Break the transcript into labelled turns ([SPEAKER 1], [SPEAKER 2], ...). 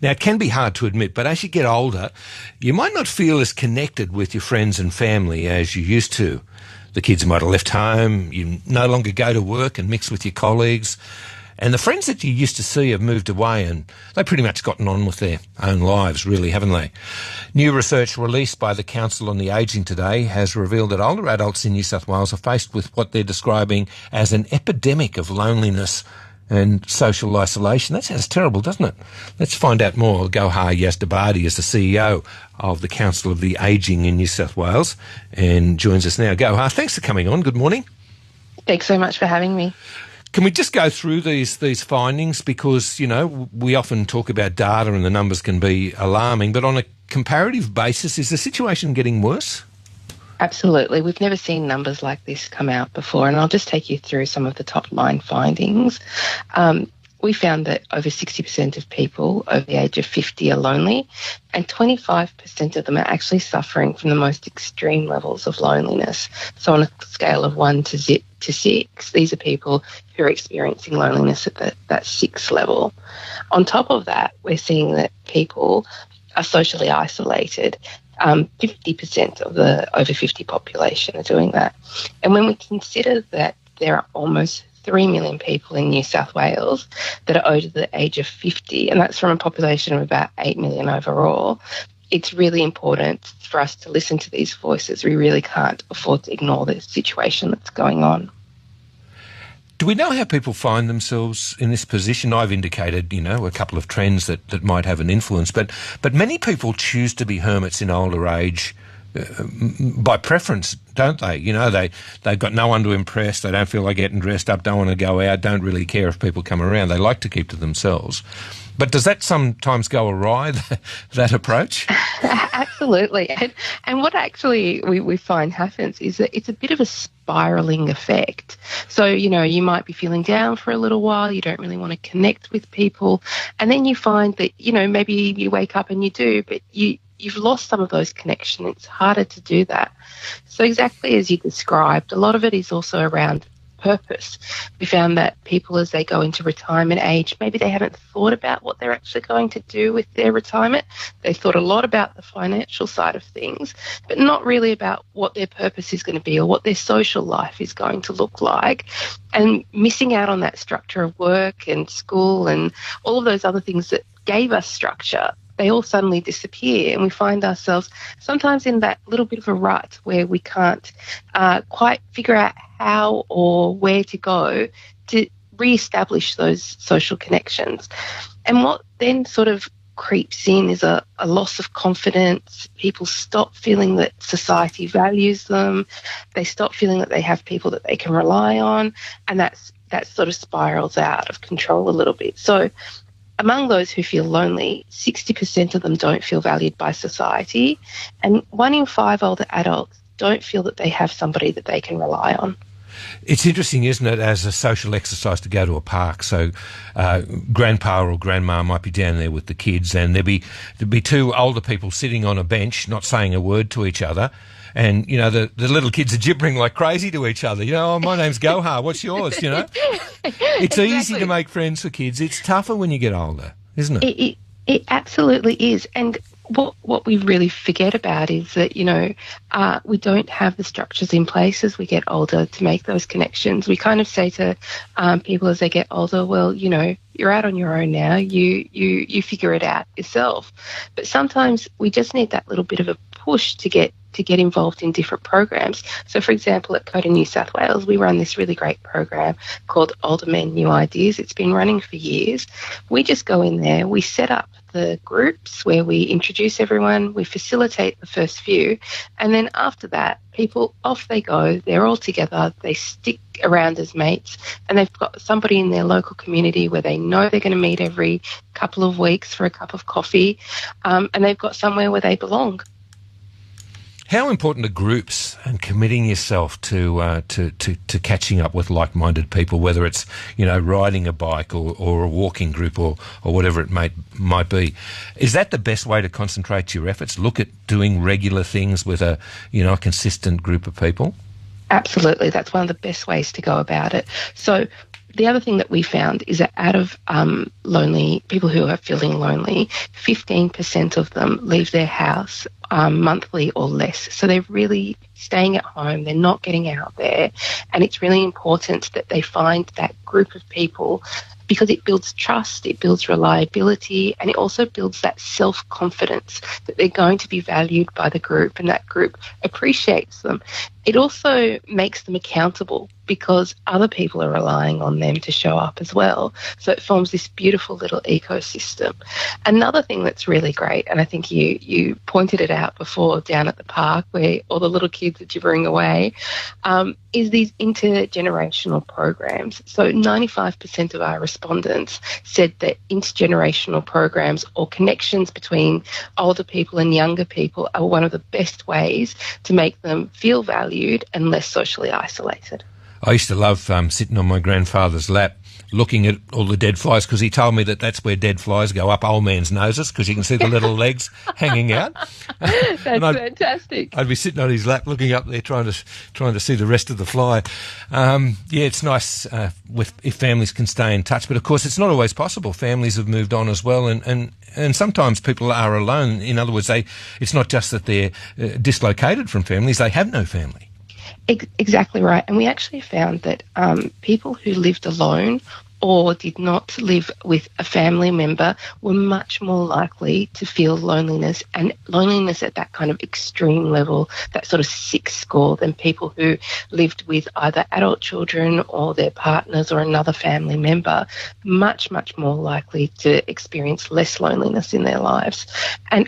[SPEAKER 1] Now, it can be hard to admit, but as you get older, you might not feel as connected with your friends and family as you used to. The kids might have left home, you no longer go to work and mix with your colleagues, and the friends that you used to see have moved away and they've pretty much gotten on with their own lives, really, haven't they? New research released by the Council on the Ageing today has revealed that older adults in New South Wales are faced with what they're describing as an epidemic of loneliness and social isolation. That sounds terrible, doesn't it? Let's find out more. Gohar Yazdabadi is the CEO of the Council of the Ageing in New South Wales and joins us now. Gohar, thanks for coming on. Good morning.
[SPEAKER 2] Thanks so much for having me.
[SPEAKER 1] Can we just go through these findings? Because, you know, we often talk about data and the numbers can be alarming, but on a comparative basis, is the situation getting worse?
[SPEAKER 2] Absolutely. We've never seen numbers like this come out before, and I'll just take you through some of the top line findings. We found that over 60% of people over the age of 50 are lonely, and 25% of them are actually suffering from the most extreme levels of loneliness. So on a scale of 1 to 6, these are people who are experiencing loneliness at that 6 level. On top of that, we're seeing that people are socially isolated. 50% of the over 50 population are doing that. And when we consider that there are almost 3 million people in New South Wales that are over the age of 50, and that's from a population of about 8 million overall, it's really important for us to listen to these voices. We really can't afford to ignore the situation that's going on.
[SPEAKER 1] Do we know how people find themselves in this position? I've indicated, you know, a couple of trends that might have an influence, but many people choose to be hermits in older age by preference, don't they? You know, they've got no one to impress, they don't feel like getting dressed up, don't want to go out, don't really care if people come around. They like to keep to themselves. But does that sometimes go awry, that approach?
[SPEAKER 2] Absolutely. And what actually we find happens is that it's a bit of a spiralling effect. So, you know, you might be feeling down for a little while, you don't really want to connect with people, and then you find that, you know, maybe you wake up and you do, but you've lost some of those connections. It's harder to do that. So exactly as you described, a lot of it is also around purpose. We found that people, as they go into retirement age, maybe they haven't thought about what they're actually going to do with their retirement. They thought a lot about the financial side of things, but not really about what their purpose is going to be or what their social life is going to look like, and missing out on that structure of work and school and all of those other things that gave us structure. They all suddenly disappear, and we find ourselves sometimes in that little bit of a rut where we can't quite figure out how or where to go to re-establish those social connections. And what then sort of creeps in is a loss of confidence. People stop feeling that society values them. They stop feeling that they have people that they can rely on, and that sort of spirals out of control a little bit. So among those who feel lonely, 60% of them don't feel valued by society, and 1 in 5 older adults don't feel that they have somebody that they can rely on.
[SPEAKER 1] It's interesting, isn't it, as a social exercise to go to a park. So grandpa or grandma might be down there with the kids, and there'd be 2 older people sitting on a bench not saying a word to each other. And, you know, the little kids are gibbering like crazy to each other. You know, oh, my name's Gohar, what's yours, you know? It's exactly. Easy to make friends for kids. It's tougher when you get older, isn't it?
[SPEAKER 2] It absolutely is. And what we really forget about is that, you know, we don't have the structures in place as we get older to make those connections. We kind of say to people as they get older, well, you know, you're out on your own now, you figure it out yourself. But sometimes we just need that little bit of a push to get involved in different programs. So, for example, at COTA New South Wales, we run this really great program called Older Men, New Ideas. It's been running for years. We just go in there, we set up the groups where we introduce everyone, we facilitate the first few, and then after that, people, off they go, they're all together, they stick around as mates, and they've got somebody in their local community where they know they're going to meet every couple of weeks for a cup of coffee, and they've got somewhere where they belong.
[SPEAKER 1] How important are groups and committing yourself to catching up with like-minded people, whether it's, you know, riding a bike or a walking group or whatever it might be? Is that the best way to concentrate your efforts? Look at doing regular things with a consistent group of people?
[SPEAKER 2] Absolutely. That's one of the best ways to go about it. So the other thing that we found is that out of lonely people who are feeling lonely, 15% of them leave their house monthly or less. So they're really staying at home, they're not getting out there, and it's really important that they find that group of people, because it builds trust, it builds reliability, and it also builds that self-confidence that they're going to be valued by the group and that group appreciates them. It also makes them accountable because other people are relying on them to show up as well. So it forms this beautiful little ecosystem. Another thing that's really great, and I think you pointed it out before down at the park where all the little kids that you bring away, is these intergenerational programs. So 95% of our respondents said that intergenerational programs or connections between older people and younger people are one of the best ways to make them feel valued and less socially isolated.
[SPEAKER 1] I used to love sitting on my grandfather's lap looking at all the dead flies, because he told me that that's where dead flies go, up old man's noses, because you can see the little legs hanging out.
[SPEAKER 2] That's fantastic.
[SPEAKER 1] I'd be sitting on his lap looking up there trying to see the rest of the fly. Yeah, it's nice if families can stay in touch, but of course it's not always possible. Families have moved on as well, and sometimes people are alone. In other words, it's not just that they're dislocated from families, they have no family.
[SPEAKER 2] Exactly right. And we actually found that people who lived alone or did not live with a family member were much more likely to feel loneliness, and loneliness at that kind of extreme level, that sort of 6 score, than people who lived with either adult children or their partners or another family member, much, much more likely to experience less loneliness in their lives. And